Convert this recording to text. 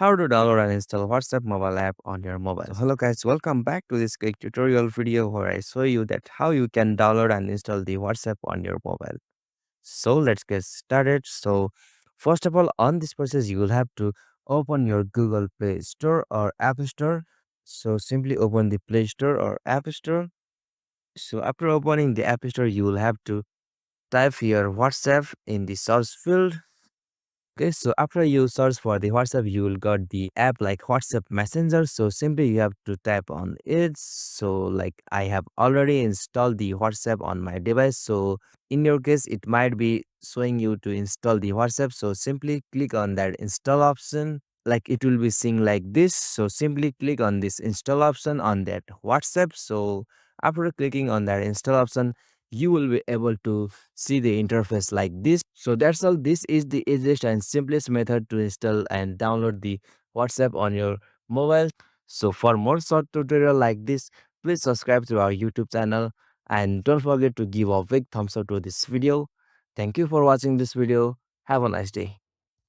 How to download and install WhatsApp mobile app on your mobile. So hello guys, welcome back to this quick tutorial video where I show you that how you can download and install the WhatsApp on your mobile. So let's get started. So first of all, on this process, you will have to open your Google Play Store or App Store. So simply open the Play Store or App Store. So after opening the App Store, you will have to type here WhatsApp in the search field. Okay, so after you search for the WhatsApp, you will got the app like WhatsApp Messenger. So simply you have to tap on it. So like I have already installed the WhatsApp on my device. So in your case, it might be showing you to install the WhatsApp. So simply click on that install option. Like it will be seeing like this. So simply click on this install option on that WhatsApp. So after clicking on that install option, you will be able to see the interface like this. So that's all. This is the easiest and simplest method to install and download the WhatsApp on your mobile. So for more short tutorial like this, please subscribe to our YouTube channel and don't forget to give a big thumbs up to this video. Thank you for watching this video. Have a nice day.